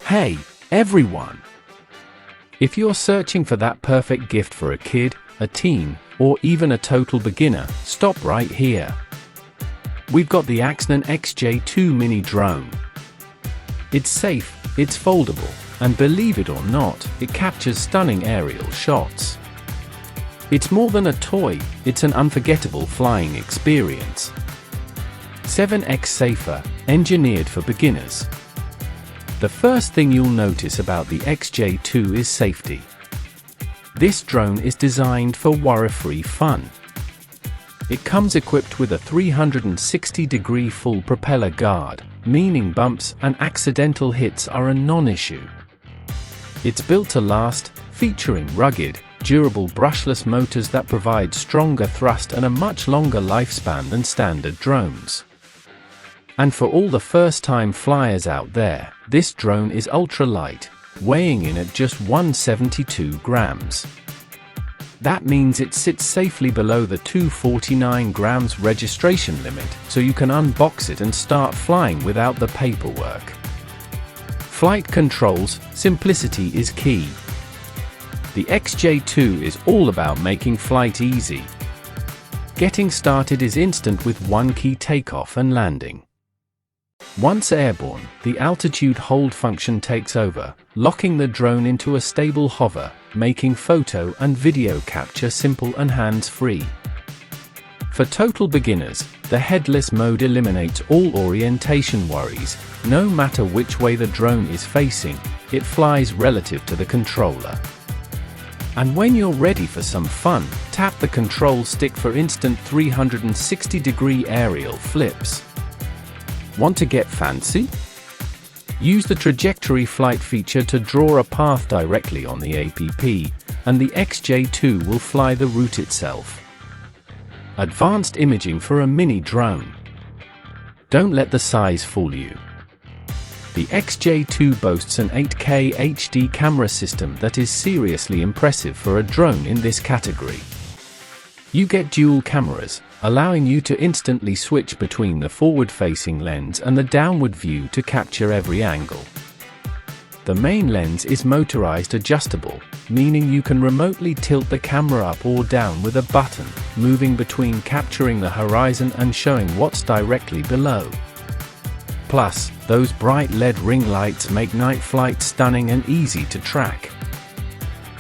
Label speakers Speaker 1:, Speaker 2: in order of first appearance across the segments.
Speaker 1: Hey, everyone! If you're searching for that perfect gift for a kid, a teen, or even a total beginner, stop right here. We've got the AXNEN XJ2 Mini Drone. It's safe, it's foldable, and believe it or not, it captures stunning aerial shots. It's more than a toy, it's an unforgettable flying experience. 7x safer, engineered for beginners. The first thing you'll notice about the XJ2 is safety. This drone is designed for worry-free fun. It comes equipped with a 360-degree full propeller guard, meaning bumps and accidental hits are a non-issue. It's built to last, featuring rugged, durable brushless motors that provide stronger thrust and a much longer lifespan than standard drones. And for all the first-time flyers out there, this drone is ultra-light, weighing in at just 172 grams. That means it sits safely below the 249 grams registration limit, so you can unbox it and start flying without the paperwork. Flight controls, simplicity is key. The XJ2 is all about making flight easy. Getting started is instant with one-key takeoff and landing. Once airborne, the altitude hold function takes over, locking the drone into a stable hover, making photo and video capture simple and hands-free. For total beginners, the headless mode eliminates all orientation worries. No matter which way the drone is facing, it flies relative to the controller. And when you're ready for some fun, tap the control stick for instant 360-degree aerial flips. Want to get fancy? Use the trajectory flight feature to draw a path directly on the APP, and the XJ2 will fly the route itself. Advanced imaging for a mini drone. Don't let the size fool you. The XJ2 boasts an 8K HD camera system that is seriously impressive for a drone in this category. You get dual cameras, allowing you to instantly switch between the forward-facing lens and the downward view to capture every angle. The main lens is motorized adjustable, meaning you can remotely tilt the camera up or down with a button, moving between capturing the horizon and showing what's directly below. Plus, those bright LED ring lights make night flight stunning and easy to track.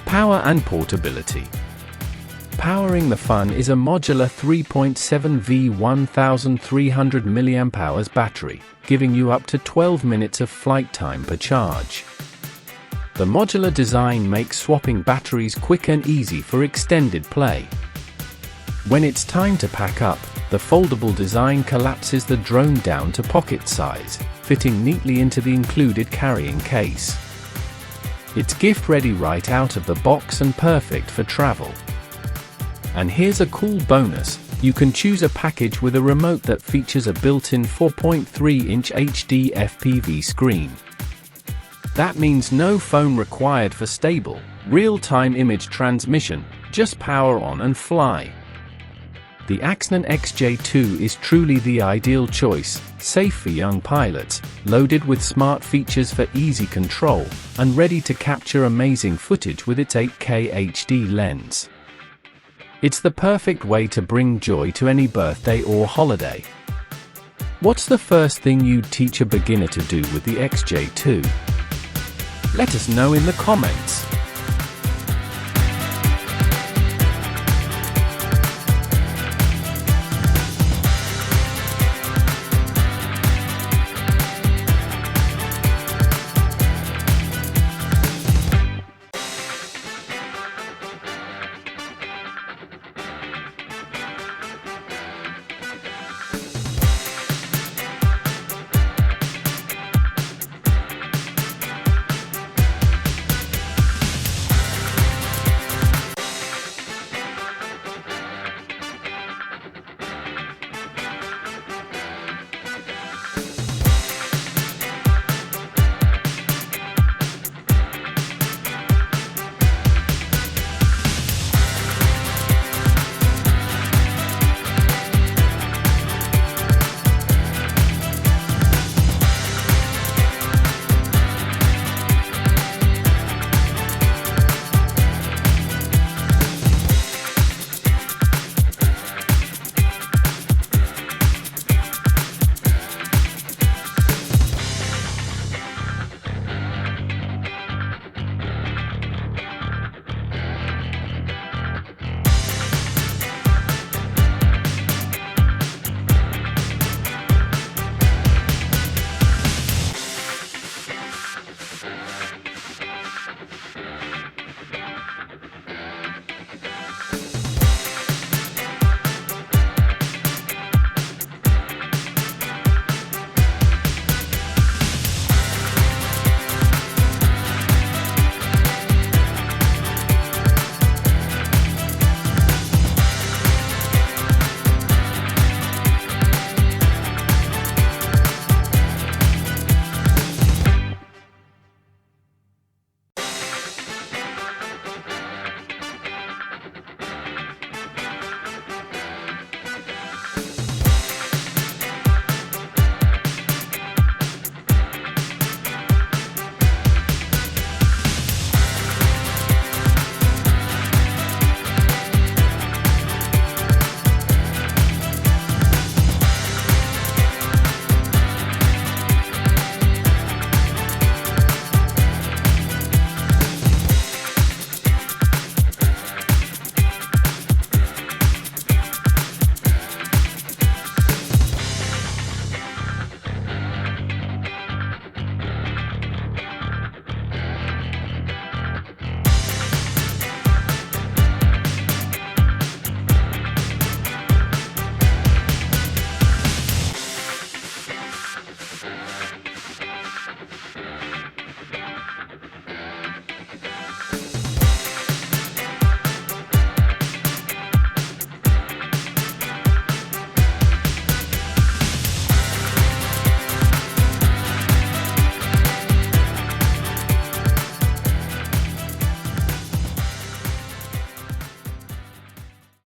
Speaker 1: Power and portability. Powering the fun is a modular 3.7V 1300 mAh battery, giving you up to 12 minutes of flight time per charge. The modular design makes swapping batteries quick and easy for extended play. When it's time to pack up, the foldable design collapses the drone down to pocket size, fitting neatly into the included carrying case. It's gift-ready right out of the box and perfect for travel. And here's a cool bonus, you can choose a package with a remote that features a built-in 4.3-inch HD FPV screen. That means no phone required for stable, real-time image transmission, just power on and fly. The AXNEN XJ2 is truly the ideal choice, safe for young pilots, loaded with smart features for easy control, and ready to capture amazing footage with its 8K HD lens. It's the perfect way to bring joy to any birthday or holiday. What's the first thing you'd teach a beginner to do with the XJ2? Let us know in the comments.